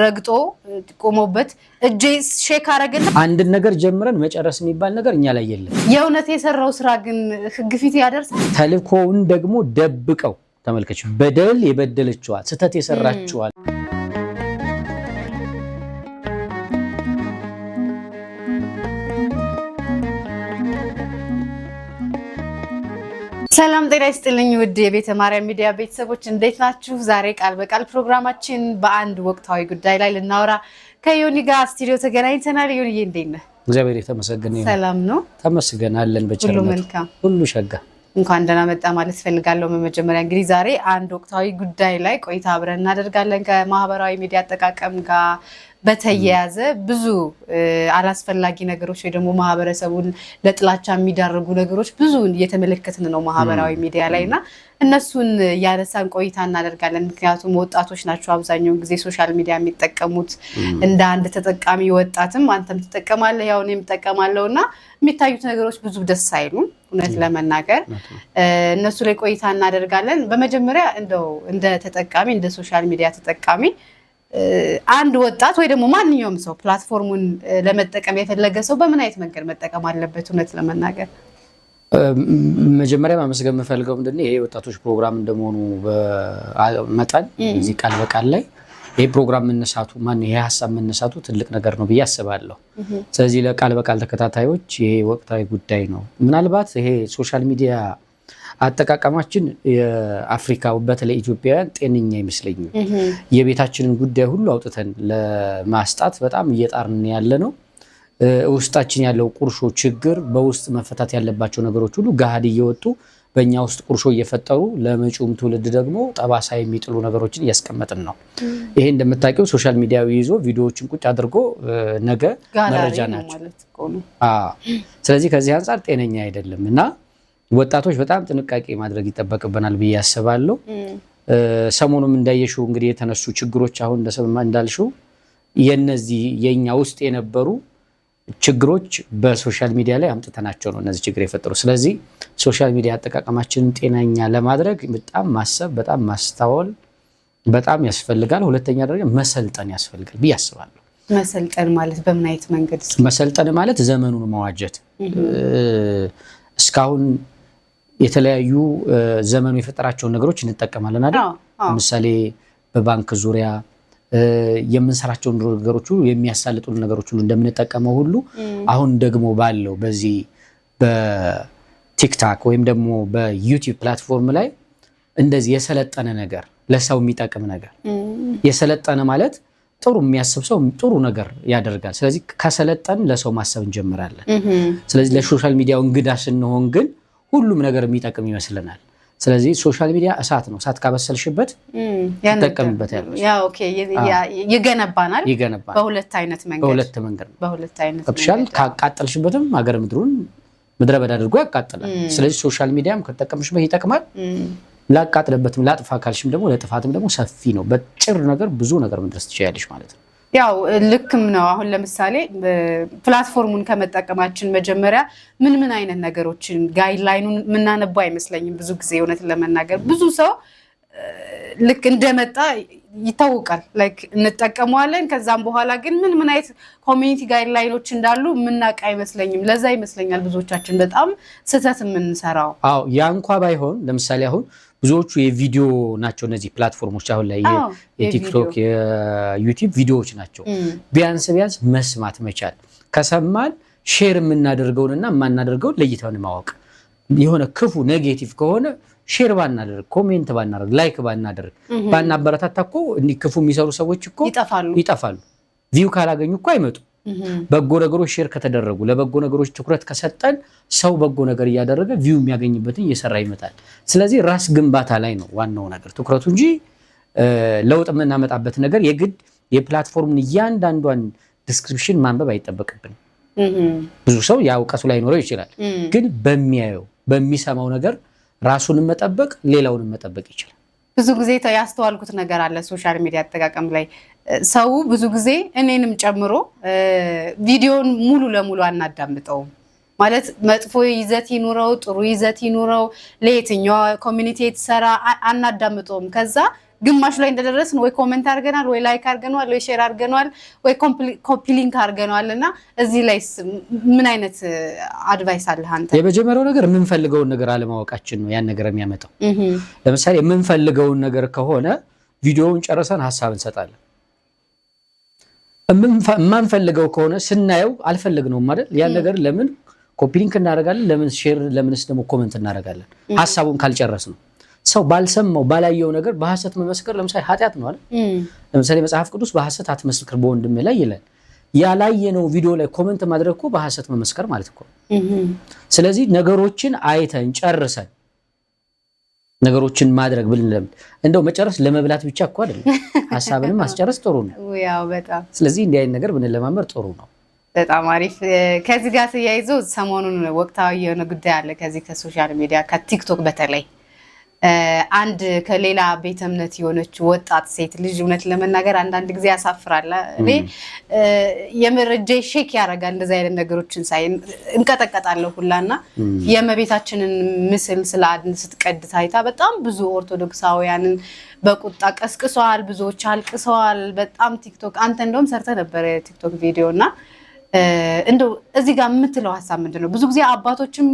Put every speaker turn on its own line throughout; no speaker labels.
ረግጦ ቆሞበት እጄ ሼክ አረገና
አንድ ነገር ጀምረን መጨረስ የሚባል ነገር እኛ ላይ የለም።
የእውነት የሰራው ስራ ግን ግፊት ያደርሳል።
ተልኮውን ደግሞ ደብቀው ተመልከች። በደል የበደለችዋ ስተት የሰራችዋ
ሰላም ጤና ይስጥልኝ ውድ የቤተ ማርያም ሚዲያ ቤተሰቦች እንዴት ናችሁ? ዛሬ ቃል በቃል ፕሮግራማችን በአንድ ወቅታዊ ጉዳይ ላይ ልናወራ ከዮኒ ጋር ስቱዲዮ ተገናኝተናል። ዮኒዬ እንዴት ነህ?
እግዚአብሔር የተመሰገነ ይሁን።
ሰላም ነው?
ተመስገናለን በቸርነቱ ሁሉ ሸጋ።
እንኳን ደህና መጣ ማለት ፈልጋለሁ። በመጀመሪያ እንግዲህ ዛሬ አንድ ወቅታዊ ጉዳይ ላይ ቆይታ አብረን እናደርጋለን። ከማህበራዊ ሚዲያ አጠቃቀም ጋር በተያያዘ ብዙ አላስፈላጊ ነገሮች ወይ ደግሞ ማህበረሰቡን ለጥላቻ የሚዳርጉ ነገሮች ብዙ እየተመለከትን ነው ማህበራዊ ሚዲያ ላይና እነሱን ያነሳን ቆይታ እናደርጋለን። ምክንያቱም ወጣቶች ናቸው አብዛኛውን ጊዜ ሶሻል ሚዲያ የሚጠቀሙት። እንደ አንድ ተጠቃሚ ወጣትም አንተም ተጠቀማለህ ያው እኔም ተጠቀማለሁና የሚታዩት ነገሮች ብዙ ደስ አይሉም እውነት ለመናገር እነሱ ላይ ቆይታ እናደርጋለን። በመጀመሪያ እንደው እንደ ተጠቃሚ እንደ ሶሻል ሚዲያ ተጠቃሚ አንድ ወጣት ወይ ደግሞ ማንኛውም ሰው ፕላትፎርሙን ለመጠቀም የፈለገ ሰው በምን አይነት መንገድ መጠቀም አለበት? እውነት ለመናገር
መጀመሪያ ማመስገን የምፈልገው ምንድነው ይሄ ወጣቶች ፕሮግራም እንደመሆኑ በመጠን እዚህ ቃል በቃል ላይ ይሄ ፕሮግራም መነሳቱ ይሄ ሐሳብ መነሳቱ ትልቅ ነገር ነው ብዬ አስባለሁ። ስለዚህ ለቃል በቃል ተከታታዮች ይሄ ወቅታዊ ጉዳይ ነው። ምናልባት ይሄ ሶሻል ሚዲያ አጠቃቀማችን የአፍሪካ በተለይ ኢትዮጵያውያን ጤነኛ ይመስለኛል። የቤታችንን ጉዳይ ሁሉ አውጥተን ለማስጣት በጣም እየጣርን ያለ ነው። ውስጣችን ያለው ቁርሾ ችግር በውስጥ መፈታት ያለባቸው ነገሮች ሁሉ ጋሃድ እየወጡ በእኛ ውስጥ ቁርሾ እየፈጠሩ ለመጪውም ትውልድ ደግሞ ጠባሳ የሚጥሉ ነገሮችን እያስቀመጥን ነው። ይሄ እንደምታውቂው ሶሻል ሚዲያው ይዞ ቪዲዮዎችን ቁጭ አድርጎ ነገ መረጃ ናቸው። ስለዚህ ከዚህ አንፃር ጤነኛ አይደለም እና ወጣቶች በጣም ጥንቃቄ ማድረግ ይጠበቅብናል ብዬ አስባለሁ። ሰሞኑም እንዳየሽው እንግዲህ የተነሱ ችግሮች አሁን እንዳልሽው የነዚህ የኛ ውስጥ የነበሩ ችግሮች በሶሻል ሚዲያ ላይ አምጥተናቸው ነው እነዚህ ችግር የፈጠሩ። ስለዚህ ሶሻል ሚዲያ አጠቃቀማችንን ጤናኛ ለማድረግ በጣም ማሰብ በጣም ማስተዋል በጣም ያስፈልጋል። ሁለተኛ ደረጃ መሰልጠን ያስፈልጋል ብዬ አስባለሁ።
መሰልጠን ማለት በምን አይነት መንገድ?
መሰልጠን ማለት ዘመኑን መዋጀት። እስካሁን የተለያዩ ዘመኑ የፈጠራቸውን ነገሮች እንጠቀማለን አይደል? ለምሳሌ በባንክ ዙሪያ የምንሰራቸው ነገሮች ሁሉ የሚያሳልጡ ነገሮች ሁሉ እንደምንጠቀመው ሁሉ አሁን ደግሞ ባለው በዚህ በቲክታክ ወይም ደግሞ በዩቲዩብ ፕላትፎርም ላይ እንደዚህ የሰለጠነ ነገር ለሰው የሚጠቅም ነገር የሰለጠነ ማለት ጥሩ የሚያስብ ሰው ጥሩ ነገር ያደርጋል። ስለዚህ ከሰለጠን ለሰው ማሰብ እንጀምራለን። ስለዚህ ለሶሻል ሚዲያው እንግዳ ስንሆን ግን ሁሉም ነገር የሚጠቅም ይመስለናል። ስለዚህ ሶሻል ሚዲያ እሳት ነው። እሳት ካበሰልሽበት ተጠቀምበታለሽ።
ያ ኦኬ ይገነባናል። በሁለት አይነት መንገድ
ነው። ካቃጠልሽበትም ሀገር ምድሩን ምድረ በዳ አድርጎ ያቃጥላል። ስለዚህ ሶሻል ሚዲያም ከተጠቀምሽበት ይጠቅማል። ላቃጥለበትም ላጥፋ ካልሽም ደግሞ ለጥፋትም ደግሞ ሰፊ ነው። በጭር ነገር ብዙ ነገር መድረስ ትችያለሽ ማለት ነው።
ያው ልክም ነው። አሁን ለምሳሌ ፕላትፎርሙን ከመጠቀማችን መጀመሪያ ምን አይነት ነገሮችን ጋይድላይኑን ምናነባ አይመስለኝም ብዙ ጊዜ እውነት ለመናገር ብዙ ሰው ልክ እንደመጣ ይታወቃል ላይክ እንጠቀመዋለን። ከዛም በኋላ ግን ምን አይነት ኮሚኒቲ ጋይድላይኖች እንዳሉ ምናቃ አይመስለኝም። ለዛ ይመስለኛል ብዙዎቻችን በጣም ስህተት የምንሰራው።
አዎ ያ እንኳን ባይሆን ለምሳሌ አሁን ብዙዎቹ የቪዲዮ ናቸው እነዚህ ፕላትፎርሞች አሁን ላይ የቲክቶክ የዩቲዩብ ቪዲዮዎች ናቸው። ቢያንስ መስማት መቻል ከሰማን ሼር የምናደርገውንና የማናደርገውን ለይተን ማወቅ የሆነ ክፉ ኔጌቲቭ ከሆነ ሼር ባናደርግ ኮሜንት ባናደርግ ላይክ ባናደርግ ባናበረታታ እኮ እንዲህ ክፉ የሚሰሩ ሰዎች እኮ ይጠፋሉ። ቪው ካላገኙ እኮ አይመጡ። በጎ ነገሮች ሼር ከተደረጉ ለበጎ ነገሮች ትኩረት ከሰጠን ሰው በጎ ነገር እያደረገ ቪው የሚያገኝበትን እየሰራ ይመጣል። ስለዚህ ራስ ግንባታ ላይ ነው ዋናው ነገር ትኩረቱ እንጂ ለውጥ የምናመጣበት ነገር የግድ የፕላትፎርምን እያንዳንዷን ዲስክሪፕሽን ማንበብ አይጠበቅብንም። ብዙ ሰው ያውቀቱ ላይ ኖረው ይችላል፣ ግን በሚያየው በሚሰማው ነገር ራሱንም መጠበቅ ሌላውንም መጠበቅ ይችላል።
ብዙ ጊዜ ያስተዋልኩት ነገር አለ ሶሻል ሚዲያ አጠቃቀም ላይ ሰው ብዙ ጊዜ እኔንም ጨምሮ ቪዲዮን ሙሉ ለሙሉ አናዳምጠውም። ማለት መጥፎ ይዘት ይኑረው ጥሩ ይዘት ይኑረው ለየትኛው ኮሚኒቲ የተሰራ አናዳምጠውም። ከዛ ግማሽ ላይ እንደደረስን ወይ ኮሜንት አድርገናል ወይ ላይክ አድርገናል ወይ ሼር አድርገናል ወይ ኮፒ ሊንክ አድርገናልና እዚህ ላይ ምን አይነት አድቫይስ አለ አንተ?
የመጀመሪያው ነገር የምንፈልገውን ነገር አለማወቃችን ነው ያን ነገር የሚያመጣው። ለምሳሌ የምንፈልገውን ነገር ከሆነ ቪዲዮውን ጨርሰን ሐሳብ እንሰጣለን። የማንፈልገው ከሆነ ስናየው አልፈልግነውም አይደል? ያን ነገር ለምን ኮፒ ሊንክ እናደርጋለን? ለምን ሼር ለምንስ ደግሞ ኮሜንት እናደርጋለን? ሐሳቡን ካልጨረስ ነው። ሰው ባልሰማው ባላየው ነገር በሐሰት መመስከር ለምሳሌ ኃጢአት ነው አይደል? ለምሳሌ መጽሐፍ ቅዱስ በሐሰት አትመስክር በወንድም ላይ ይላል። ያላየነው ቪዲዮ ላይ ኮሜንት ማድረግ እኮ በሐሰት መመስከር ማለት እኮ። ስለዚህ ነገሮችን አይተን ጨርሰን ነገሮችን ማድረግ ብለን እንደው መጨረስ ለመብላት ብቻ እኮ አይደለም፣ ሐሳብንም ማስጨረስ ጥሩ ነው።
ያው በጣም ስለዚህ
እንዲህ አይነት ነገር ብንለማመድ ጥሩ ነው።
በጣም አሪፍ። ከዚህ ጋር ተያይዞ ሰሞኑን ወቅታዊ የሆነ ጉዳይ አለ። ከዚህ ከሶሻል ሚዲያ ከቲክቶክ በተለይ አንድ ከሌላ ቤተ እምነት የሆነች ወጣት ሴት ልጅ እውነት ለመናገር አንዳንድ ጊዜ ያሳፍራል። እኔ የመረጃ ሼክ ያደርጋል እንደዚህ አይነት ነገሮችን ሳይ እንቀጠቀጣለሁ ሁላና የእመቤታችንን ምስል ስለ አድን ስትቀድ ታይታ በጣም ብዙ ኦርቶዶክሳውያንን በቁጣ ቀስቅሰዋል፣ ብዙዎች አልቅሰዋል። በጣም ቲክቶክ አንተ እንደውም ሰርተ ነበር ቲክቶክ ቪዲዮና እንደው እዚህ ጋር የምትለው ሐሳብ ምንድነው? ብዙ ጊዜ አባቶችም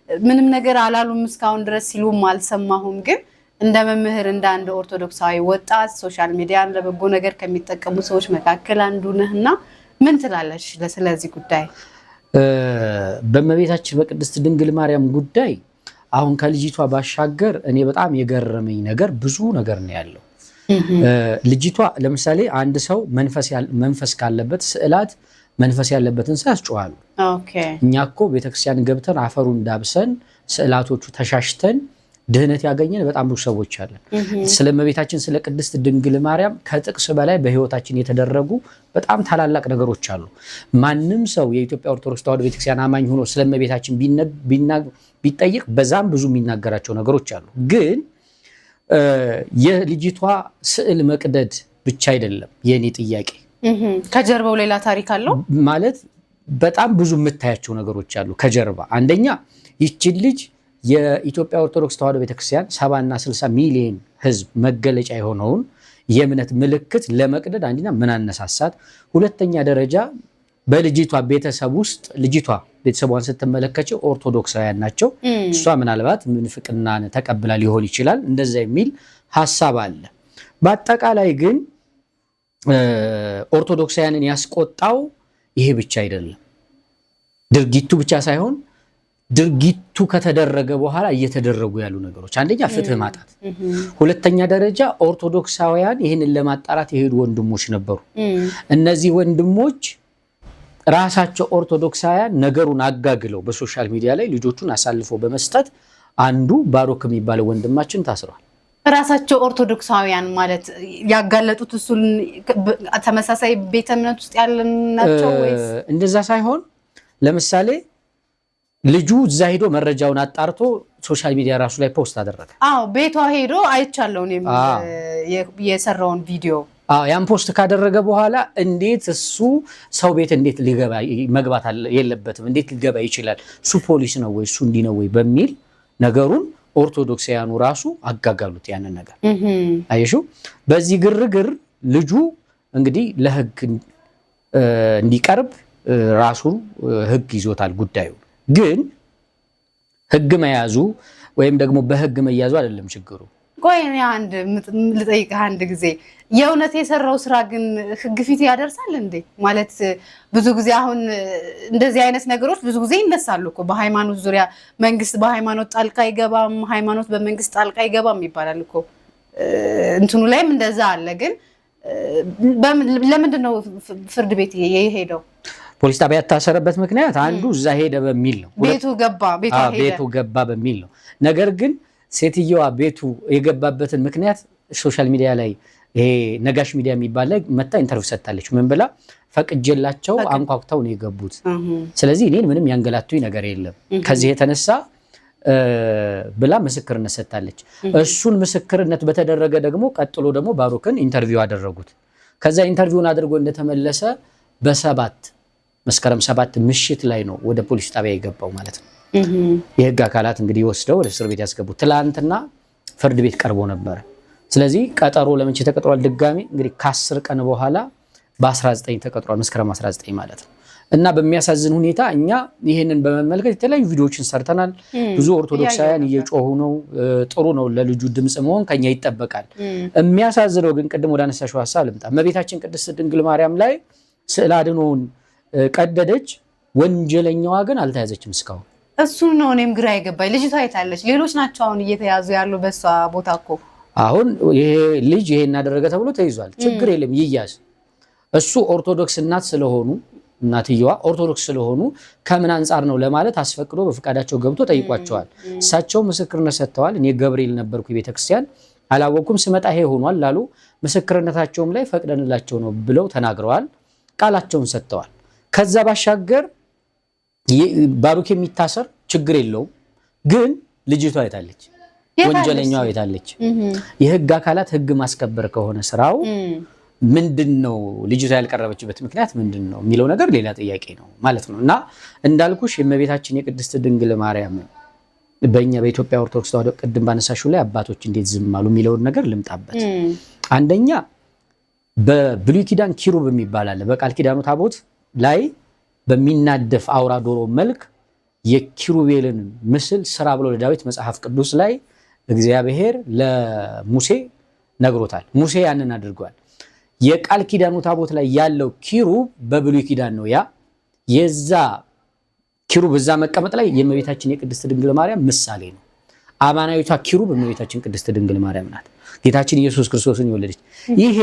ምንም ነገር አላሉም እስካሁን ድረስ ሲሉም አልሰማሁም። ግን እንደ መምህር እንደ አንድ ኦርቶዶክሳዊ ወጣት ሶሻል ሚዲያን ለበጎ ነገር ከሚጠቀሙ ሰዎች መካከል አንዱ ነህና ምን ትላለሽ ስለዚህ ጉዳይ?
በእመቤታችን በቅድስት ድንግል ማርያም ጉዳይ አሁን ከልጅቷ ባሻገር እኔ በጣም የገረመኝ ነገር ብዙ ነገር ነው ያለው። ልጅቷ ለምሳሌ አንድ ሰው መንፈስ ካለበት ስዕላት መንፈስ ያለበትን ሰው ያስጮሃሉ። እኛ እኮ ቤተክርስቲያን ገብተን አፈሩን ዳብሰን ስዕላቶቹ ተሻሽተን ድህነት ያገኘን በጣም ብዙ ሰዎች አለን። ስለ እመቤታችን ስለ ቅድስት ድንግል ማርያም ከጥቅስ በላይ በህይወታችን የተደረጉ በጣም ታላላቅ ነገሮች አሉ። ማንም ሰው የኢትዮጵያ ኦርቶዶክስ ተዋሕዶ ቤተክርስቲያን አማኝ ሆኖ ስለ እመቤታችን ቢጠይቅ በዛም ብዙ የሚናገራቸው ነገሮች አሉ። ግን የልጅቷ ስዕል መቅደድ ብቻ አይደለም የኔ ጥያቄ።
ከጀርባው ሌላ ታሪክ አለው
ማለት በጣም ብዙ የምታያቸው ነገሮች አሉ ከጀርባ። አንደኛ ይህችን ልጅ የኢትዮጵያ ኦርቶዶክስ ተዋሕዶ ቤተክርስቲያን 70 እና 60 ሚሊዮን ህዝብ መገለጫ የሆነውን የእምነት ምልክት ለመቅደድ አንደኛ ምን አነሳሳት? ሁለተኛ ደረጃ በልጅቷ ቤተሰብ ውስጥ ልጅቷ ቤተሰቧን ስትመለከቸው ኦርቶዶክሳውያን ናቸው። እሷ ምናልባት ምንፍቅናን ተቀብላ ሊሆን ይችላል እንደዛ የሚል ሐሳብ አለ። በአጠቃላይ ግን ኦርቶዶክሳውያንን ያስቆጣው ይሄ ብቻ አይደለም። ድርጊቱ ብቻ ሳይሆን ድርጊቱ ከተደረገ በኋላ እየተደረጉ ያሉ ነገሮች፣ አንደኛ ፍትህ ማጣት፣ ሁለተኛ ደረጃ ኦርቶዶክሳውያን ይህንን ለማጣራት የሄዱ ወንድሞች ነበሩ። እነዚህ ወንድሞች ራሳቸው ኦርቶዶክሳውያን ነገሩን አጋግለው በሶሻል ሚዲያ ላይ ልጆቹን አሳልፎ በመስጠት አንዱ ባሮክ የሚባለው ወንድማችን ታስሯል።
ራሳቸው ኦርቶዶክሳውያን ማለት ያጋለጡት እሱን ተመሳሳይ ቤተ እምነት ውስጥ ያለን ናቸው ወይስ
እንደዛ ሳይሆን ለምሳሌ ልጁ እዛ ሄዶ መረጃውን አጣርቶ ሶሻል ሚዲያ ራሱ ላይ ፖስት አደረገ።
ቤቷ ሄዶ አይቻለሁ የሰራውን ቪዲዮ።
ያን ፖስት ካደረገ በኋላ እንዴት እሱ ሰው ቤት እንዴት መግባት የለበትም እንዴት ሊገባ ይችላል? እሱ ፖሊስ ነው ወይ እሱ እንዲህ ነው ወይ በሚል ነገሩን ኦርቶዶክሳውያኑ ራሱ አጋጋሉት ያንን ነገር። አየሹ በዚህ ግርግር ልጁ እንግዲህ ለህግ እንዲቀርብ ራሱ ህግ ይዞታል ጉዳዩ። ግን ህግ መያዙ ወይም ደግሞ በህግ መያዙ አይደለም ችግሩ።
ቆይ እኔ አንድ ልጠይቅህ አንድ ጊዜ የእውነት የሰራው ስራ ግን ህግ ፊት ያደርሳል እንዴ? ማለት ብዙ ጊዜ አሁን እንደዚህ አይነት ነገሮች ብዙ ጊዜ ይነሳሉ እኮ በሃይማኖት ዙሪያ። መንግስት በሃይማኖት ጣልቃ አይገባም፣ ሃይማኖት በመንግስት ጣልቃ አይገባም ይባላል እኮ እንትኑ ላይም እንደዛ አለ። ግን ለምንድን ነው ፍርድ ቤት የሄደው?
ፖሊስ ጣቢያ ያታሰረበት ምክንያት አንዱ እዛ ሄደ በሚል ነው። ቤቱ ገባ በሚል ነው። ነገር ግን ሴትየዋ ቤቱ የገባበትን ምክንያት ሶሻል ሚዲያ ላይ ይሄ ነጋሽ ሚዲያ የሚባል ላይ መታ ኢንተርቪው ሰጥታለች። ምን ብላ? ፈቅጄላቸው አንኳኩተው ነው የገቡት። ስለዚህ እኔን ምንም ያንገላቱኝ ነገር የለም ከዚህ የተነሳ ብላ ምስክርነት ሰጥታለች። እሱን ምስክርነት በተደረገ ደግሞ ቀጥሎ ደግሞ ባሮክን ኢንተርቪው አደረጉት። ከዛ ኢንተርቪውን አድርጎ እንደተመለሰ መስከረም 7 ምሽት ላይ ነው ወደ ፖሊስ ጣቢያ የገባው ማለት ነው። የህግ አካላት እንግዲህ ወስደው ወደ እስር ቤት ያስገቡት። ትላንትና ፍርድ ቤት ቀርቦ ነበር። ስለዚህ ቀጠሮ ለመቼ ተቀጥሯል? ድጋሚ እንግዲህ ከ10 ቀን በኋላ በ19 ተቀጥሯል፣ መስከረም 19 ማለት ነው። እና በሚያሳዝን ሁኔታ እኛ ይሄንን በመመልከት የተለያዩ ቪዲዮዎችን ሰርተናል። ብዙ ኦርቶዶክሳውያን እየጮሁ ነው። ጥሩ ነው፣ ለልጁ ድምጽ መሆን ከኛ ይጠበቃል። የሚያሳዝነው ግን ቅድም ወደ አነሳሽው ሐሳብ ልምጣ። እመቤታችን ቅድስት ድንግል ማርያም ላይ ስዕለ አድኅኖውን ቀደደች፣ ወንጀለኛዋ ግን አልተያዘችም እስካሁን።
እሱ ነው እኔም ግራ የገባኝ። ልጅቷ የታለች? ሌሎች ናቸው አሁን እየተያዙ ያሉ በሷ ቦታ እኮ። አሁን
ይሄ ልጅ ይሄን እናደረገ ተብሎ ተይዟል። ችግር የለም ይያዝ። እሱ ኦርቶዶክስ እናት ስለሆኑ እናትየዋ ኦርቶዶክስ ስለሆኑ ከምን አንጻር ነው ለማለት አስፈቅዶ በፍቃዳቸው ገብቶ ጠይቋቸዋል። እሳቸው ምስክርነት ሰጥተዋል። እኔ ገብርኤል ነበርኩ ቤተክርስቲያን አላወኩም፣ ስመጣ ይሄ ሆኗል ላሉ ምስክርነታቸውም ላይ ፈቅደንላቸው ነው ብለው ተናግረዋል። ቃላቸውን ሰጥተዋል። ከዛ ባሻገር ባሩክ የሚታሰር ችግር የለውም፣ ግን ልጅቷ የታለች? ወንጀለኛዋ የታለች? የህግ አካላት ህግ ማስከበር ከሆነ ስራው ምንድነው? ልጅቷ ያልቀረበችበት ምክንያት ምንድነው የሚለው ነገር ሌላ ጥያቄ ነው ማለት ነው። እና እንዳልኩሽ የእመቤታችን የቅድስት ድንግል ማርያም በእኛ በኢትዮጵያ ኦርቶዶክስ ተዋሕዶ ቅድም ባነሳሽው ላይ አባቶች እንዴት ዝም አሉ የሚለውን ነገር ልምጣበት። አንደኛ በብሉይ ኪዳን ኪሩብ የሚባል አለ። በቃል ኪዳኑ ታቦት ላይ በሚናደፍ አውራ ዶሮ መልክ የኪሩቤልን ምስል ስራ ብሎ ለዳዊት መጽሐፍ ቅዱስ ላይ እግዚአብሔር ለሙሴ ነግሮታል። ሙሴ ያንን አድርጓል። የቃል ኪዳኑ ታቦት ላይ ያለው ኪሩብ በብሉይ ኪዳን ነው። ያ የዛ ኪሩብ እዛ መቀመጥ ላይ የእመቤታችን የቅድስት ድንግል ማርያም ምሳሌ ነው። አማናዊቷ ኪሩብ እመቤታችን ቅድስት ድንግል ማርያም ናት፣ ጌታችን ኢየሱስ ክርስቶስን የወለደች። ይሄ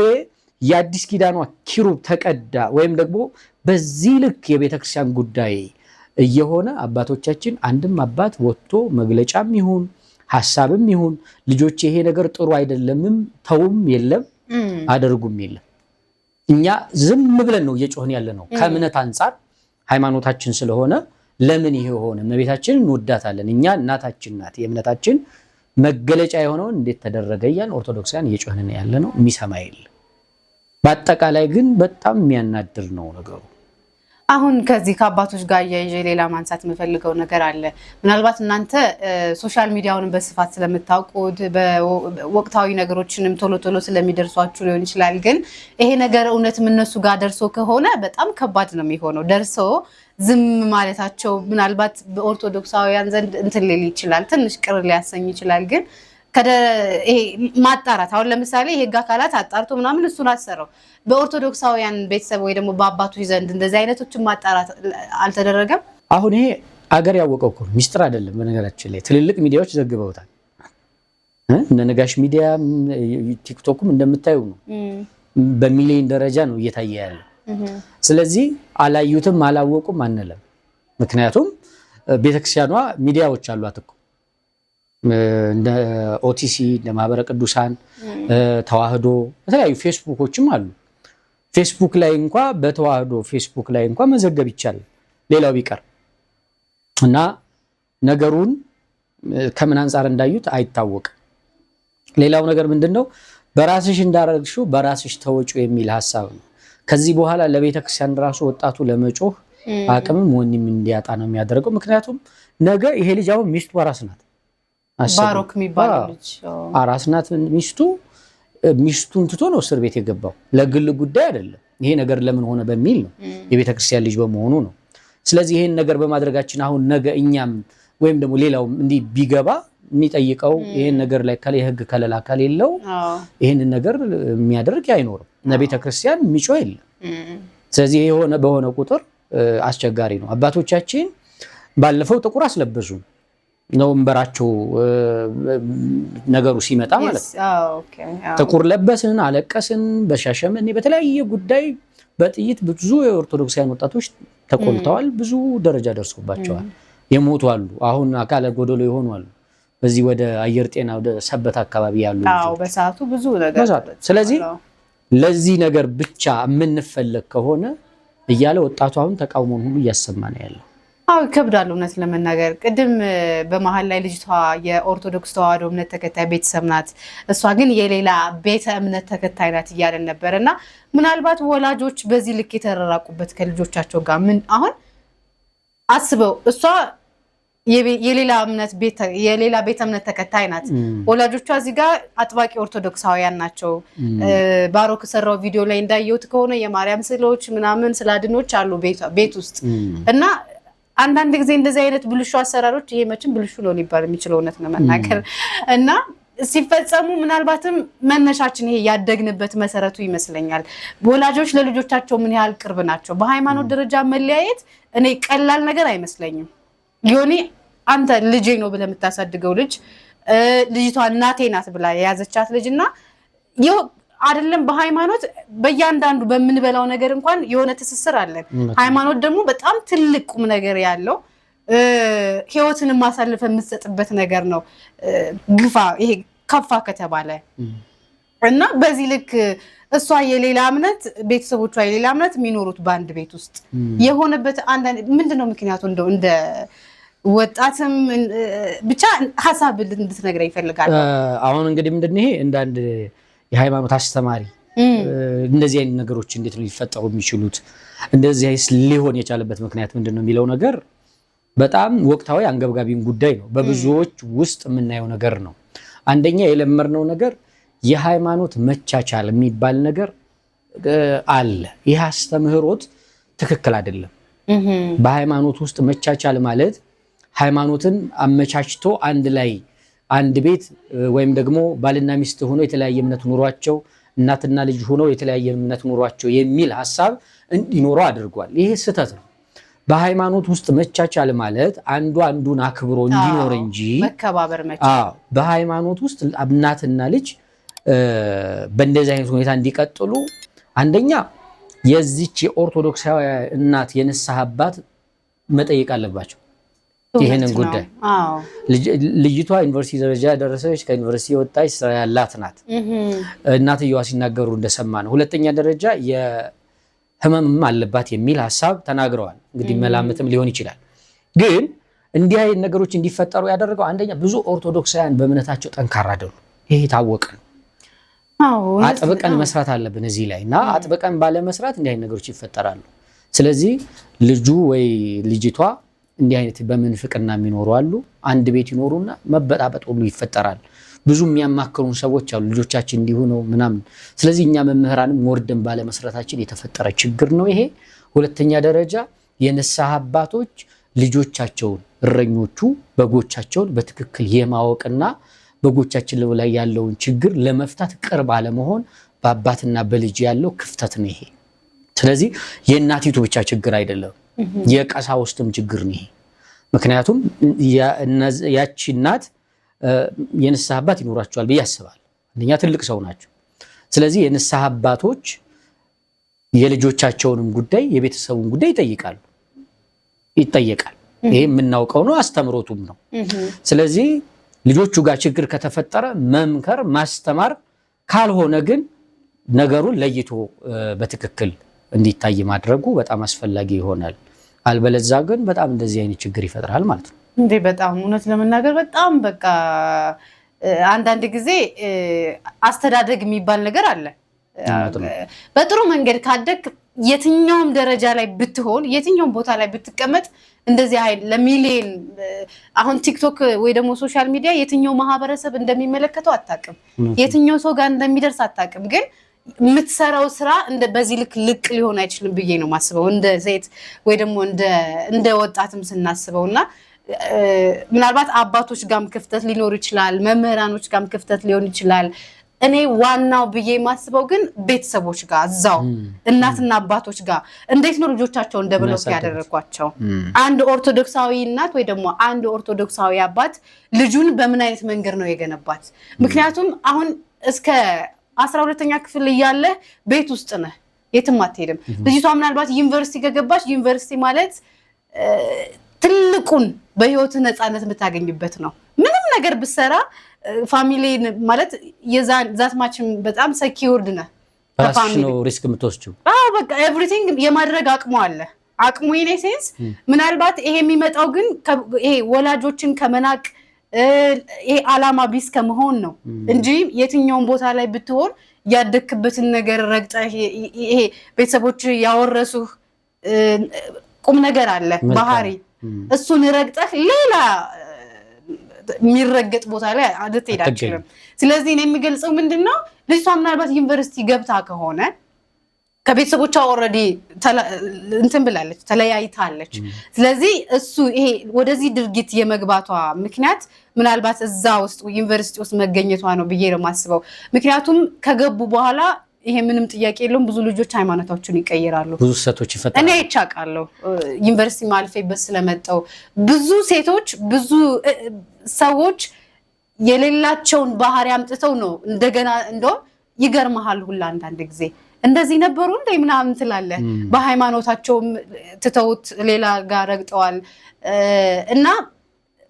የአዲስ ኪዳኗ ኪሩብ ተቀዳ ወይም ደግሞ በዚህ ልክ የቤተክርስቲያን ጉዳይ እየሆነ አባቶቻችን አንድም አባት ወጥቶ መግለጫም ይሁን ሐሳብም ይሁን ልጆች ይሄ ነገር ጥሩ አይደለምም ተውም የለም አደርጉም የለም። እኛ ዝም ብለን ነው እየጮህን ያለ ነው ከእምነት አንጻር ሃይማኖታችን ስለሆነ ለምን ይሄ ሆነ? እመቤታችንን እንወዳታለን፣ እኛ እናታችን ናት፣ የእምነታችን መገለጫ የሆነውን እንዴት ተደረገ እያልን ኦርቶዶክሳውያን እየጮህን ያለ ነው። የሚሰማ የለም። በአጠቃላይ ግን በጣም የሚያናድር ነው ነገሩ።
አሁን ከዚህ ከአባቶች ጋር እያይዤ ሌላ ማንሳት የምፈልገው ነገር አለ። ምናልባት እናንተ ሶሻል ሚዲያውንም በስፋት ስለምታውቁት ወቅታዊ ነገሮችንም ቶሎ ቶሎ ስለሚደርሷችሁ ሊሆን ይችላል። ግን ይሄ ነገር እውነትም እነሱ ጋር ደርሶ ከሆነ በጣም ከባድ ነው የሚሆነው። ደርሶ ዝም ማለታቸው ምናልባት በኦርቶዶክሳውያን ዘንድ እንትን ሊል ይችላል፣ ትንሽ ቅር ሊያሰኝ ይችላል። ግን ማጣራት አሁን ለምሳሌ የህግ አካላት አጣርቶ ምናምን እሱን አሰረው። በኦርቶዶክሳውያን ቤተሰብ ወይ ደግሞ በአባቶች ዘንድ እንደዚህ አይነቶችን ማጣራት አልተደረገም።
አሁን ይሄ አገር ያወቀው እኮ ሚስጥር አይደለም። በነገራችን ላይ ትልልቅ ሚዲያዎች ዘግበውታል። እነ ነጋሽ ሚዲያ ቲክቶክም እንደምታዩ ነው። በሚሊዮን ደረጃ ነው እየታየ ያለው። ስለዚህ አላዩትም አላወቁም አንለም። ምክንያቱም ቤተክርስቲያኗ ሚዲያዎች አሏት እኮ እንደ ኦቲሲ እንደ ማህበረ ቅዱሳን ተዋህዶ የተለያዩ ፌስቡኮችም አሉ። ፌስቡክ ላይ እንኳን በተዋህዶ ፌስቡክ ላይ እንኳን መዘገብ ይቻላል፣ ሌላው ቢቀር እና ነገሩን ከምን አንፃር እንዳዩት አይታወቅም። ሌላው ነገር ምንድነው? በራስሽ እንዳረግሽው በራስሽ ተወጪው የሚል ሐሳብ ነው። ከዚህ በኋላ ለቤተክርስቲያን ራሱ ወጣቱ ለመጮህ አቅምም ወኔም እንዲያጣ ነው የሚያደርገው። ምክንያቱም ነገ ይሄ ልጅ አሁን ሚስቱ አራስ ናት።
ባሮክ የሚባለው ልጅ
አራስ ናት። ሚስቱን ትቶ ነው እስር ቤት የገባው፣ ለግል ጉዳይ አይደለም። ይሄ ነገር ለምን ሆነ በሚል ነው፣ የቤተክርስቲያን ልጅ በመሆኑ ነው። ስለዚህ ይሄን ነገር በማድረጋችን አሁን ነገ እኛም ወይም ደግሞ ሌላው እንዲህ ቢገባ የሚጠይቀው ይሄን ነገር ላይ የህግ ከለላ ከሌለው ይሄንን ነገር የሚያደርግ አይኖርም እና ቤተክርስቲያን የሚጮህ የለም። ስለዚህ የሆነ በሆነ ቁጥር አስቸጋሪ ነው። አባቶቻችን ባለፈው ጥቁር አስለበሱ ነው እንበራቸው ነገሩ ሲመጣ ማለት ነው። ጥቁር ለበስን፣ አለቀስን፣ በሻሸመኔ በተለያየ ጉዳይ በጥይት ብዙ የኦርቶዶክሳውያን ወጣቶች ተቆልተዋል። ብዙ ደረጃ ደርሶባቸዋል። የሞቱ አሉ። አሁን አካለ ጎደሎ የሆኑ አሉ። በዚህ ወደ አየር ጤና ወደ ሰበት አካባቢ ያሉ ልጆች
በሰዓቱ ብዙ ነገር።
ስለዚህ ለዚህ ነገር ብቻ የምንፈለግ ከሆነ እያለ ወጣቱ አሁን ተቃውሞን ሁሉ እያሰማ ነው ያለው።
ይከብዳል እውነት ለመናገር። ቅድም በመሀል ላይ ልጅቷ የኦርቶዶክስ ተዋህዶ እምነት ተከታይ ቤተሰብ ናት፣ እሷ ግን የሌላ ቤተ እምነት ተከታይ ናት እያለን ነበር። እና ምናልባት ወላጆች በዚህ ልክ የተራራቁበት ከልጆቻቸው ጋር ምን አሁን አስበው እሷ የሌላ ቤተ እምነት ተከታይ ናት። ወላጆቿ እዚህ ጋር አጥባቂ ኦርቶዶክሳውያን ናቸው። ባሮክ ሰራው ቪዲዮ ላይ እንዳየሁት ከሆነ የማርያም ስዕሎች ምናምን ስላድኖች አሉ ቤት ውስጥ እና አንዳንድ ጊዜ እንደዚህ አይነት ብልሹ አሰራሮች ይሄ መቼም ብልሹ ነው ሊባል የሚችለው እውነት ነው መናገር እና ሲፈጸሙ ምናልባትም መነሻችን ይሄ ያደግንበት መሰረቱ ይመስለኛል። ወላጆች ለልጆቻቸው ምን ያህል ቅርብ ናቸው። በሃይማኖት ደረጃ መለያየት እኔ ቀላል ነገር አይመስለኝም። ዮኒ አንተ ልጄ ነው ብለህ የምታሳድገው ልጅ ልጅቷ እናቴ ናት ብላ የያዘቻት ልጅና አይደለም በሃይማኖት በእያንዳንዱ በምንበላው ነገር እንኳን የሆነ ትስስር አለን። ሃይማኖት ደግሞ በጣም ትልቅ ቁም ነገር ያለው ህይወትን ማሳለፍ የምትሰጥበት ነገር ነው። ግፋ ይሄ ከፋ ከተባለ እና በዚህ ልክ እሷ የሌላ እምነት ቤተሰቦቿ የሌላ እምነት የሚኖሩት በአንድ ቤት ውስጥ የሆነበት አንዳንድ ምንድነው ምክንያቱ እንደው እንደ ወጣትም ብቻ ሐሳብ እንድትነግረኝ ይፈልጋል።
አሁን እንግዲህ ምንድነው ይሄ እንዳንድ የሃይማኖት አስተማሪ እንደዚህ አይነት ነገሮች እንዴት ነው ሊፈጠሩ የሚችሉት እንደዚህ አይስ ሊሆን የቻለበት ምክንያት ምንድነው የሚለው ነገር በጣም ወቅታዊ አንገብጋቢን ጉዳይ ነው። በብዙዎች ውስጥ የምናየው ነገር ነው። አንደኛ የለመርነው ነገር የሃይማኖት መቻቻል የሚባል ነገር አለ። ይህ አስተምህሮት ትክክል አይደለም። በሃይማኖት ውስጥ መቻቻል ማለት ሃይማኖትን አመቻችቶ አንድ ላይ አንድ ቤት ወይም ደግሞ ባልና ሚስት ሆኖ የተለያየ እምነት ኑሯቸው እናትና ልጅ ሆኖ የተለያየ እምነት ኑሯቸው የሚል ሐሳብ እንዲኖረው አድርጓል። ይሄ ስህተት ነው። በሃይማኖት ውስጥ መቻቻል ማለት አንዱ አንዱን አክብሮ እንዲኖር እንጂ
መከባበር መቻቻል
በሃይማኖት ውስጥ እናትና ልጅ በእንደዚህ አይነት ሁኔታ እንዲቀጥሉ አንደኛ የዚች የኦርቶዶክሳዊ እናት የንስሐ አባት መጠየቅ አለባቸው። ይሄንን ጉዳይ ልጅቷ ዩኒቨርሲቲ ደረጃ ደረሰች፣ ከዩኒቨርሲቲ ወጣች፣ ስራ ያላት ናት። እናትየዋ ሲናገሩ እንደሰማ ነው። ሁለተኛ ደረጃ የህመምም አለባት የሚል ሐሳብ ተናግረዋል። እንግዲህ መላምትም ሊሆን ይችላል። ግን እንዲህ አይነት ነገሮች እንዲፈጠሩ ያደረገው አንደኛ ብዙ ኦርቶዶክሳውያን በእምነታቸው ጠንካራ አይደሉም። ይሄ ታወቀ ነው። አጥብቀን መስራት አለብን እዚህ ላይ እና አጥብቀን ባለ መስራት እንዲህ አይነት ነገሮች ይፈጠራሉ። ስለዚህ ልጁ ወይ ልጅቷ እንዲህ አይነት በመንፍቅና የሚኖሩ አሉ። አንድ ቤት ይኖሩና መበጣበጥ ሁሉ ይፈጠራል። ብዙ የሚያማክሩን ሰዎች አሉ ልጆቻችን እንዲሁ ነው ምናምን። ስለዚህ እኛ መምህራንም ወርደን ባለ መስራታችን የተፈጠረ ችግር ነው ይሄ። ሁለተኛ ደረጃ የንስሐ አባቶች ልጆቻቸውን እረኞቹ በጎቻቸውን በትክክል የማወቅና በጎቻችን ላይ ያለውን ችግር ለመፍታት ቅርብ አለመሆን በአባትና በልጅ ያለው ክፍተት ነው ይሄ። ስለዚህ የእናቲቱ ብቻ ችግር አይደለም፣ የቀሳውስትም ችግር ነው ይሄ። ምክንያቱም ያቺ እናት የንስሐ አባት ይኖራቸዋል ብዬ አስባለሁ። አንደኛ ትልቅ ሰው ናቸው። ስለዚህ የንስሐ አባቶች የልጆቻቸውንም ጉዳይ የቤተሰቡን ጉዳይ ይጠይቃል። ይሄ የምናውቀው ነው፣ አስተምሮቱም ነው። ስለዚህ ልጆቹ ጋር ችግር ከተፈጠረ መምከር ማስተማር፣ ካልሆነ ግን ነገሩን ለይቶ በትክክል እንዲታይ ማድረጉ በጣም አስፈላጊ ይሆናል። አልበለዚያ ግን በጣም እንደዚህ አይነት ችግር ይፈጥራል ማለት ነው።
እንዴ በጣም እውነት ለመናገር በጣም በቃ አንዳንድ ጊዜ አስተዳደግ የሚባል ነገር አለ። በጥሩ መንገድ ካደግ የትኛውም ደረጃ ላይ ብትሆን የትኛውም ቦታ ላይ ብትቀመጥ እንደዚህ አይደል ለሚሊዮን አሁን ቲክቶክ ወይ ደግሞ ሶሻል ሚዲያ የትኛው ማህበረሰብ እንደሚመለከተው አታውቅም፣ የትኛው ሰው ጋር እንደሚደርስ አታውቅም። ግን የምትሰራው ስራ በዚህ ልክ ሊሆን አይችልም ብዬ ነው ማስበው እንደ ሴት ወይ ደግሞ እንደ ወጣትም ስናስበውና ምናልባት አባቶች ጋርም ክፍተት ሊኖር ይችላል፣ መምህራኖች ጋርም ክፍተት ሊሆን ይችላል። እኔ ዋናው ብዬ ማስበው ግን ቤተሰቦች ጋር እዛው እናትና አባቶች ጋር እንዴት ነው ልጆቻቸውን ደብሎፕ ያደረጓቸው? አንድ ኦርቶዶክሳዊ እናት ወይ ደግሞ አንድ ኦርቶዶክሳዊ አባት ልጁን በምን አይነት መንገድ ነው የገነባት? ምክንያቱም አሁን እስከ 12ኛ ክፍል እያለ ቤት ውስጥ ነህ፣ የትም አትሄድም። ልጅቷ ምናልባት ዩኒቨርሲቲ ከገባች ዩኒቨርሲቲ ማለት ትልቁን በህይወት ነፃነት የምታገኝበት ነው። ምንም ነገር ብትሰራ ፋሚሊ ማለት ዛትማችን በጣም ሰኪውርድ ነህ።
ራስሽ ነው ሪስክ የምትወስጂው።
በቃ ኤቭሪቲንግ የማድረግ አቅሙ አለ። አቅሙ ኢን ሴንስ ምናልባት ይሄ የሚመጣው ግን ይሄ ወላጆችን ከመናቅ ይሄ አላማ ቢስ ከመሆን ነው እንጂ የትኛውን ቦታ ላይ ብትሆን ያደክበትን ነገር ረግጠህ ይሄ ቤተሰቦች ያወረሱህ ቁም ነገር አለ ባህሪ እሱን ረግጠህ ሌላ የሚረገጥ ቦታ ላይ ልትሄድ አትችልም። ስለዚህ እኔ የሚገልጸው ምንድነው ልጅቷ ምናልባት ዩኒቨርሲቲ ገብታ ከሆነ ከቤተሰቦቿ ኦልሬዲ እንትን ብላለች፣ ተለያይታለች። ስለዚህ እሱ ይሄ ወደዚህ ድርጊት የመግባቷ ምክንያት ምናልባት እዛ ውስጥ ዩኒቨርሲቲ ውስጥ መገኘቷ ነው ብዬ ነው የማስበው። ምክንያቱም ከገቡ በኋላ ይሄ ምንም ጥያቄ የለውም ብዙ ልጆች ሃይማኖታቸውን ይቀይራሉ፣ ብዙ ሴቶች ይፈታሉ። እኔ ይቻቃለሁ ዩኒቨርሲቲ ማልፈይበት ስለመጣው ብዙ ሴቶች ብዙ ሰዎች የሌላቸውን ባህሪ አምጥተው ነው እንደገና እንደው ይገርምሃል ሁላ አንዳንድ ጊዜ እንደዚህ ነበሩ እንደ ምናምን ትላለህ። በሃይማኖታቸውም ትተውት ሌላ ጋር ረግጠዋል። እና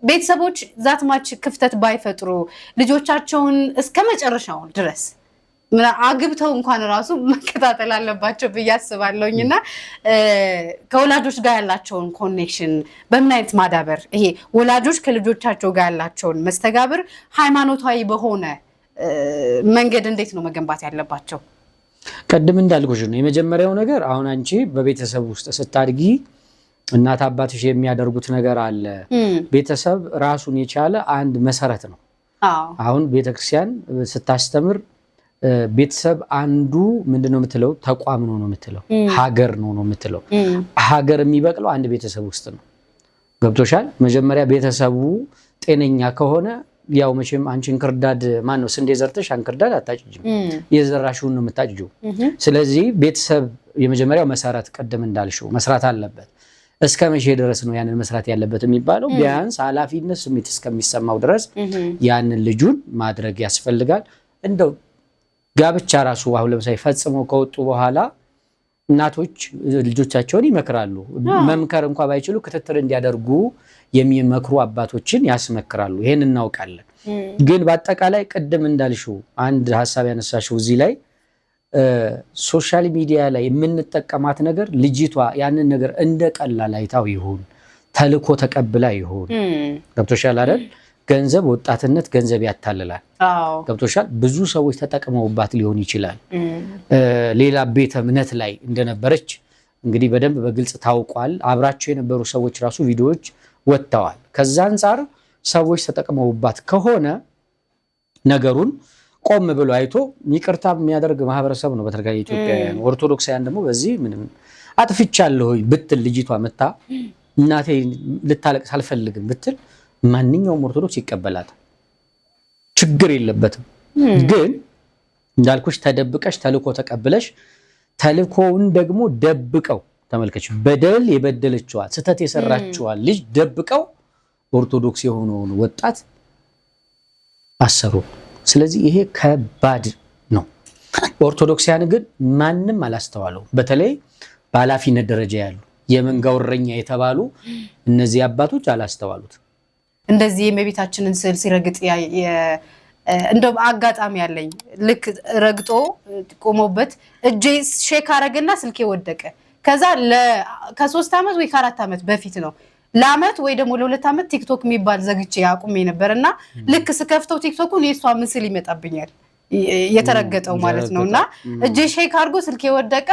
ቤተሰቦች ዛትማች ክፍተት ባይፈጥሩ ልጆቻቸውን እስከ መጨረሻው ድረስ አግብተው እንኳን ራሱ መከታተል አለባቸው ብዬ አስባለሁኝና ከወላጆች ጋር ያላቸውን ኮኔክሽን በምን አይነት ማዳበር ይሄ ወላጆች ከልጆቻቸው ጋር ያላቸውን መስተጋብር ሃይማኖታዊ በሆነ መንገድ እንዴት ነው መገንባት ያለባቸው?
ቀድም እንዳልኩሽ ነው የመጀመሪያው ነገር። አሁን አንቺ በቤተሰብ ውስጥ ስታድጊ እናት አባትሽ የሚያደርጉት ነገር አለ። ቤተሰብ ራሱን የቻለ አንድ መሰረት ነው። አሁን ቤተክርስቲያን ስታስተምር ቤተሰብ አንዱ ምንድነው የምትለው? ተቋም ነው የምትለው፣ ሀገር ነው የምትለው። ሀገር የሚበቅለው አንድ ቤተሰብ ውስጥ ነው። ገብቶሻል? መጀመሪያ ቤተሰቡ ጤነኛ ከሆነ ያው መቼም አንቺ እንክርዳድ ማን ነው ስንዴ ዘርተሽ እንክርዳድ አታጭጂም፣ የዘራሽውን ነው የምታጭጂው። ስለዚህ ቤተሰብ የመጀመሪያው መሰረት ቀደም እንዳልሽው መስራት አለበት። እስከ መቼ ድረስ ነው ያንን መስራት ያለበት የሚባለው? ቢያንስ ኃላፊነት ስሜት እስከሚሰማው ድረስ ያንን ልጁን ማድረግ ያስፈልጋል። እንደው ጋብቻ ራሱ አሁን ለምሳሌ ፈጽመው ከወጡ በኋላ እናቶች ልጆቻቸውን ይመክራሉ። መምከር እንኳን ባይችሉ ክትትል እንዲያደርጉ የሚመክሩ አባቶችን ያስመክራሉ። ይሄን እናውቃለን። ግን በአጠቃላይ ቅድም እንዳልሽው አንድ ሐሳብ ያነሳሽው እዚህ ላይ ሶሻል ሚዲያ ላይ የምንጠቀማት ነገር ልጅቷ ያንን ነገር እንደ ቀላል አይታው ይሁን ተልኮ ተቀብላ ይሁን ገብቶሻል አይደል? ገንዘብ ወጣትነት ገንዘብ ያታልላል። ገብቶሻል? ብዙ ሰዎች ተጠቅመውባት ሊሆን ይችላል። ሌላ ቤተ እምነት ላይ እንደነበረች እንግዲህ በደንብ በግልጽ ታውቋል። አብራቸው የነበሩ ሰዎች ራሱ ቪዲዮዎች ወጥተዋል። ከዛ አንፃር ሰዎች ተጠቅመውባት ከሆነ ነገሩን ቆም ብሎ አይቶ ይቅርታ የሚያደርግ ማህበረሰብ ነው። በተለይ ኢትዮጵያውያን ኦርቶዶክሳውያን ደግሞ በዚህ ምንም አጥፍቻለሁ ብትል ልጅቷ መታ እናቴ ልታለቅስ አልፈልግም ብትል ማንኛውም ኦርቶዶክስ ይቀበላታል፣ ችግር የለበትም። ግን እንዳልኩሽ ተደብቀሽ ተልኮ ተቀብለሽ ተልኮውን ደግሞ ደብቀው ተመልከች፣ በደል የበደለችዋል ስተት የሰራችዋል ልጅ ደብቀው ኦርቶዶክስ የሆነውን ወጣት አሰሩ። ስለዚህ ይሄ ከባድ ነው። ኦርቶዶክሳውያን ግን ማንም አላስተዋለው። በተለይ በኃላፊነት ደረጃ ያሉ የመንጋው እረኛ የተባሉ እነዚህ አባቶች አላስተዋሉት።
እንደዚህ የእመቤታችንን ስዕል ሲረግጥ እንደው አጋጣሚ ያለኝ ልክ ረግጦ ቆሞበት እጄ ሼክ አረገና ስልኬ ወደቀ። ከዛ ከ3 ዓመት ወይ ከ4 ዓመት በፊት ነው ለአመት ወይ ደግሞ ለ2 ዓመት ቲክቶክ የሚባል ዘግቼ አቁሜ ነበርና ልክ ስከፍተው ቲክቶኩን የሷ ምስል ይመጣብኛል የተረገጠው ማለት ነውና እጄ ሼክ አርጎ ስልኬ ወደቀ።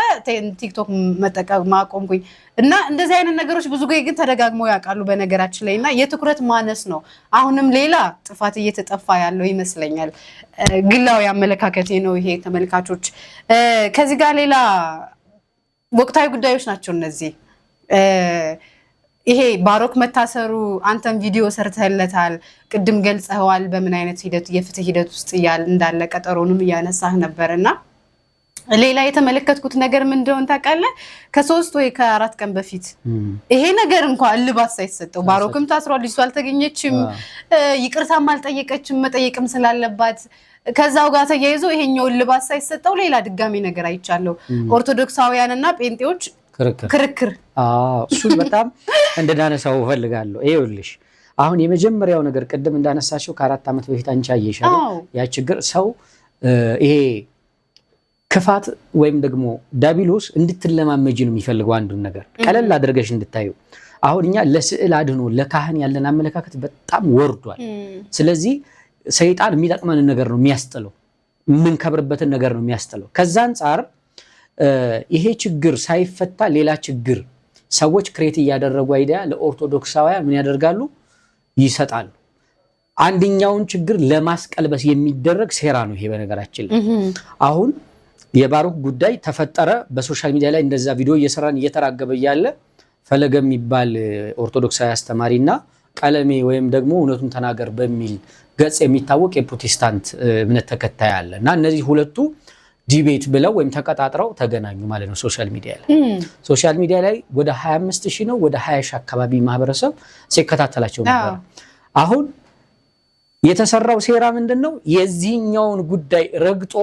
ቲክቶክ መጠቀም አቆምኩኝ። እና እንደዚህ አይነት ነገሮች ብዙ ጊዜ ግን ተደጋግመው ያውቃሉ በነገራችን ላይና የትኩረት ማነስ ነው አሁንም ሌላ ጥፋት እየተጠፋ ያለው ይመስለኛል። ግላዊ አመለካከቴ ነው ይሄ። ተመልካቾች ከዚህ ጋር ሌላ ወቅታዊ ጉዳዮች ናቸው እነዚህ። ይሄ ባሮክ መታሰሩ አንተም ቪዲዮ ሰርተህለታል፣ ቅድም ገልጸዋል በምን አይነት ሂደት የፍትህ ሂደት ውስጥ እንዳለ ቀጠሮንም እያነሳህ ነበርና ሌላ የተመለከትኩት ነገር ምን እንደሆነ ታውቃለህ? ከ3 ወይ ከ4 ቀን በፊት ይሄ ነገር እንኳን እልባት ሳይሰጠው ባሮክም ታስሯል፣ ልጅቷ አልተገኘችም፣ ይቅርታም አልጠየቀችም፣ መጠየቅም ስላለባት ከዛው ጋር ተያይዞ ይሄኛው እልባት ሳይሰጠው ሌላ ድጋሚ ነገር አይቻለሁ። ኦርቶዶክሳውያንና ጴንጤዎች ክርክር።
እሱ በጣም እንደዳነሳው ፈልጋለሁ። ይኸውልሽ አሁን የመጀመሪያው ነገር ቅድም እንዳነሳሽው ከ4 ዓመት በፊት አንቺ አየሻል ያ ችግር ሰው ይሄ ክፋት ወይም ደግሞ ዳቢሎስ እንድትለማመጂ ነው የሚፈልገው። አንዱን ነገር ቀለል አድርገሽ እንድታዩ። አሁን እኛ ለስዕል አድኖ ለካህን ያለን አመለካከት በጣም ወርዷል። ስለዚህ ሰይጣን የሚጠቅመንን ነገር ነው የሚያስጥለው፣ የምንከብርበትን ነገር ነው የሚያስጥለው። ከዛ አንፃር ይሄ ችግር ሳይፈታ ሌላ ችግር ሰዎች ክሬት እያደረጉ አይዲያ ለኦርቶዶክሳውያን ምን ያደርጋሉ? ይሰጣሉ። አንደኛውን ችግር ለማስቀልበስ የሚደረግ ሴራ ነው ይሄ። በነገራችን ላይ አሁን የባሩክ ጉዳይ ተፈጠረ በሶሻል ሚዲያ ላይ እንደዛ ቪዲዮ እየሰራን እየተራገበ ያለ ፈለገ የሚባል ኦርቶዶክሳዊ አስተማሪና ቀለሜ ወይም ደግሞ እውነቱን ተናገር በሚል ገጽ የሚታወቅ የፕሮቴስታንት እምነት ተከታይ አለ እና እነዚህ ሁለቱ ዲቤት ብለው ወይም ተቀጣጥረው ተገናኙ ማለት ነው ሶሻል ሚዲያ ላይ። ሶሻል ሚዲያ ላይ ወደ 25000 ነው ወደ 20000 አካባቢ ማህበረሰብ ሲከታተላቸው ነበር። አሁን የተሰራው ሴራ ምንድነው? የዚህኛውን ጉዳይ ረግጦ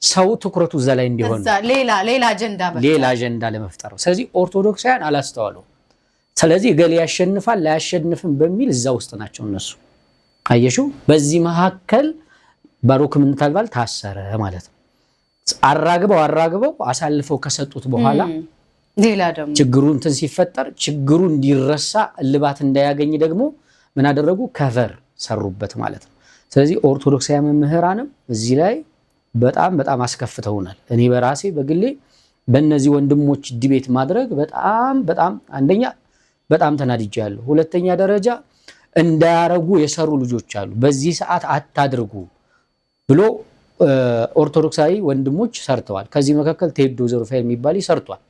ሰው ትኩረቱ እዛ ላይ እንዲሆን ሌላ አጀንዳ ለመፍጠር። ስለዚህ ኦርቶዶክሳውያን አላስተዋሉ። ስለዚህ ገሌ ያሸንፋል ላያሸንፍም በሚል እዛ ውስጥ ናቸው እነሱ። አየሹ። በዚህ መካከል ባሩክ ምን ታልባል ታሰረ ማለት ነው። አራግበው አሳልፈው ከሰጡት በኋላ
ሌላ ደግሞ
ችግሩ እንትን ሲፈጠር ችግሩ እንዲረሳ እልባት እንዳያገኝ ደግሞ ምን አደረጉ? ከቨር ሰሩበት ማለት ነው። ስለዚህ ኦርቶዶክሳውያን መምህራንም እዚህ ላይ በጣም አስከፍተውናል። እኔ በራሴ በግሌ በእነዚህ ወንድሞች ዲቤት ማድረግ በጣም አንደኛ በጣም ተናድጃለሁ። ሁለተኛ ደረጃ እንዳያረጉ የሰሩ ልጆች አሉ። በዚህ ሰዓት አታድርጉ ብሎ ኦርቶዶክሳዊ ወንድሞች ሰርተዋል። ከዚህ መካከል ቴዶ ዘሩፋኤል የሚባል ሰርቷል።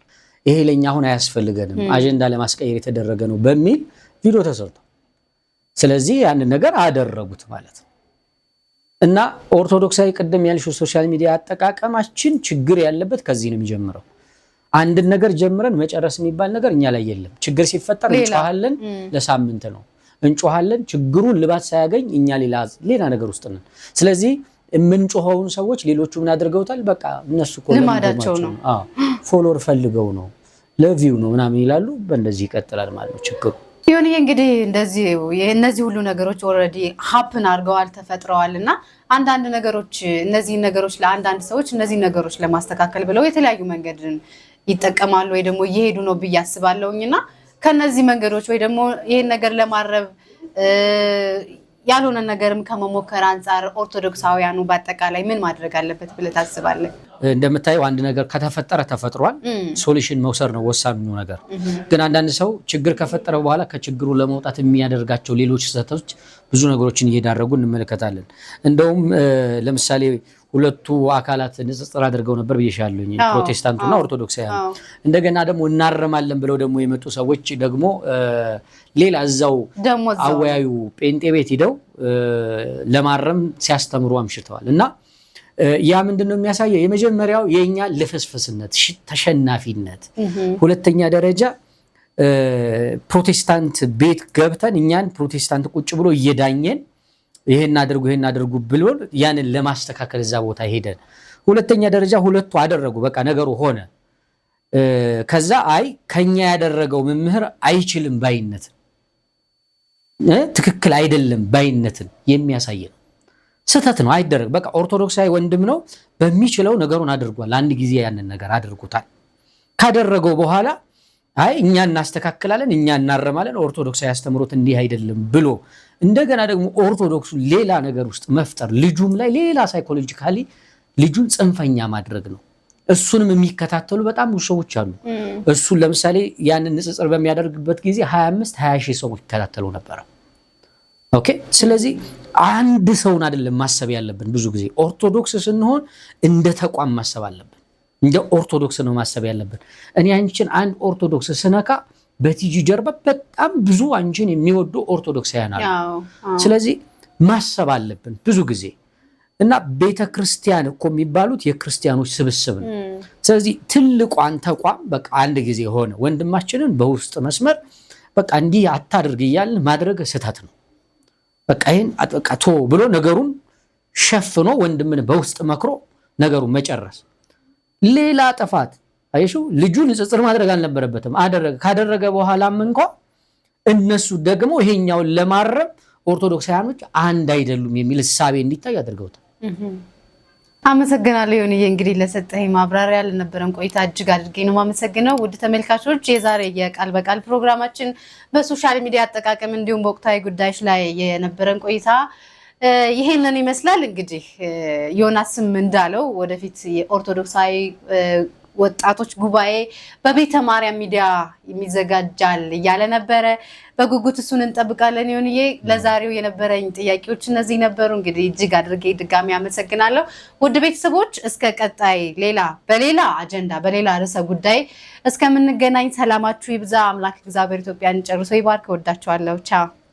ይሄ ለኛ አሁን አያስፈልገንም አጀንዳ ለማስቀየር የተደረገ ነው በሚል ቪዲዮ ተሰርቷል። ስለዚህ ያን ነገር አደረጉት ማለት ነው። እና ኦርቶዶክሳዊ ቅድም ያልሽው ሶሻል ሚዲያ አጠቃቀማችን ችግር ያለበት ከዚህ ነው የሚጀምረው። አንድ ነገር ጀምረን መጨረስ የሚባል ነገር እኛ ላይ የለም። ችግር ሲፈጠር እንጮሃለን፣ ለሳምንት ነው እንጮሃለን። ችግሩን ልባት ሳያገኝ እኛ ሌላ ነገር ውስጥ ነን። ስለዚህ የምንጮኸውን ሰዎች ሌሎቹ ምን አድርገውታል? በቃ እነሱ
ልማዳቸው ነው፣
ፎሎወር ፈልገው ነው፣ ለቪው ነው ምናምን ይላሉ። በእንደዚህ ይቀጥላል ማለት ነው ችግሩ።
ይሁን ይሄ እንግዲህ እነዚህ ሁሉ ነገሮች ኦልሬዲ ሀፕን አድርገዋል ተፈጥረዋል እና አንዳንድ ነገሮች እነዚህ ነገሮች ለአንዳንድ ሰዎች እነዚህ ነገሮች ለማስተካከል ብለው የተለያዩ መንገድን ይጠቀማሉ ወይ ደግሞ እየሄዱ ነው ብዬ አስባለሁኝና ከነዚህ መንገዶች ወይ ደግሞ ይሄን ነገር ለማረብ ያልሆነ ነገርም ከመሞከር አንፃር ኦርቶዶክሳውያኑ በአጠቃላይ ምን ማድረግ አለበት ብለህ ታስባለህ?
እንደምታየው አንድ ነገር ከተፈጠረ ተፈጥሯል። ሶሉሽን መውሰድ ነው ወሳኙ ነገር። ግን አንዳንድ ሰው ችግር ከፈጠረ በኋላ ከችግሩ ለመውጣት የሚያደርጋቸው ሌሎች ስህተቶች ብዙ ነገሮችን እየዳረጉ እንመለከታለን። እንደውም ለምሳሌ ሁለቱ አካላት ንጽጽር አድርገው ነበር ብዬሻለሁኝ፣ ፕሮቴስታንቱና ኦርቶዶክሳውያን። እንደገና ደግሞ እናረማለን ብለው ደግሞ የመጡ ሰዎች ደግሞ ሌላ እዛው አወያዩ ጴንጤ ቤት ሄደው ለማረም ሲያስተምሩ አምሽተዋል። እና ያ ምንድነው የሚያሳየው? የመጀመሪያው የኛ ልፍስፍስነት፣ ተሸናፊነት። ሁለተኛ ደረጃ ፕሮቴስታንት ቤት ገብተን እኛን ፕሮቴስታንት ቁጭ ብሎ እየዳኘን ይሄን አድርጉ ብሎ ያንን ለማስተካከል እዛ ቦታ ሄደን፣ ሁለተኛ ደረጃ ሁለቱ አደረጉ፣ በቃ ነገሩ ሆነ። ከዛ ከኛ ያደረገው መምህር አይችልም ባይነትን ትክክል አይደለም ባይነትን የሚያሳይ ነው። ስህተት ነው፣ አይደረግ። በቃ ኦርቶዶክሳዊ ወንድም ነው፣ በሚችለው ነገሩን አድርጓል። አንድ ጊዜ ያንን ነገር አድርጉታል። ካደረገው በኋላ እኛ እናስተካክላለን፣ እኛ እናረማለን፣ ኦርቶዶክሳዊ ያስተምሩት እንዲህ አይደለም ብሎ እንደገና ደግሞ ኦርቶዶክሱ ሌላ ነገር ውስጥ መፍጠር፣ ልጁም ላይ ሌላ ሳይኮሎጂካሊ ልጁን ጽንፈኛ ማድረግ ነው። እሱንም የሚከታተሉ በጣም ብዙ ሰዎች አሉ። እሱን ለምሳሌ ያንን ንጽጽር በሚያደርግበት ጊዜ 25-20 ሺህ ሰዎች ይከታተሉ ነበር። ኦኬ። ስለዚህ አንድ ሰውን አይደለም ማሰብ ያለብን። ብዙ ጊዜ ኦርቶዶክስ ስንሆን እንደ ተቋም ማሰብ አለብን። እንደ ኦርቶዶክስ ነው ማሰብ ያለብን። እኔ አንቺን አንድ ኦርቶዶክስ ስነካ በቲጂ ጀርባ በጣም ብዙ አንቺን የሚወዱ ኦርቶዶክሳውያን አሉ። ስለዚህ ማሰብ አለብን ብዙ ጊዜ። እና ቤተክርስቲያን እኮ የሚባሉት የክርስቲያኖች ስብስብ ነው። ስለዚህ ትልቋን ተቋም በቃ አንድ ጊዜ ሆነ ወንድማችንን በውስጥ መስመር በቃ እንዲህ አታድርግ እያልን ማድረግ ስህተት ነው። በቃ ይሄን አጥቃቶ ብሎ ነገሩን ሸፍኖ ወንድምን በውስጥ መክሮ ነገሩን መጨረስ። ሌላ ጥፋት አይሹ ልጁ ንጽጽር ማድረግ አልነበረበትም፣ አደረገ። ካደረገ በኋላም እንኳን እነሱ ደግሞ ይሄኛውን ለማረም ኦርቶዶክሳውያኖች አንድ አይደሉም የሚል እሳቤ እንዲታይ አድርገውታል።
አመሰግናለሁ ዮኒዬ፣ እንግዲህ ለሰጠኸኝ ማብራሪያ ለነበረን ቆይታ እጅግ አድርጌ ነው የማመሰግነው። ውድ ተመልካቾች የዛሬ የቃል በቃል ፕሮግራማችን በሶሻል ሚዲያ አጠቃቀም እንዲሁም በወቅታዊ ጉዳዮች ላይ የነበረን ቆይታ ይሄንን ይመስላል። እንግዲህ ዮናስም እንዳለው ወደፊት የኦርቶዶክሳዊ ወጣቶች ጉባኤ በቤተ ማርያም ሚዲያ የሚዘጋጃል እያለ ነበረ። በጉጉት እሱን እንጠብቃለን። ይሁንዬ ለዛሬው የነበረኝ ጥያቄዎች እነዚህ ነበሩ። እንግዲህ እጅግ አድርጌ ድጋሚ አመሰግናለሁ። ውድ ቤተሰቦች እስከ ቀጣይ በሌላ አጀንዳ በሌላ ርዕሰ ጉዳይ እስከምንገናኝ ሰላማችሁ ይብዛ። አምላክ እግዚአብሔር ኢትዮጵያን ጨርሶ ይባርክ። ወዳችኋለሁ። ቻው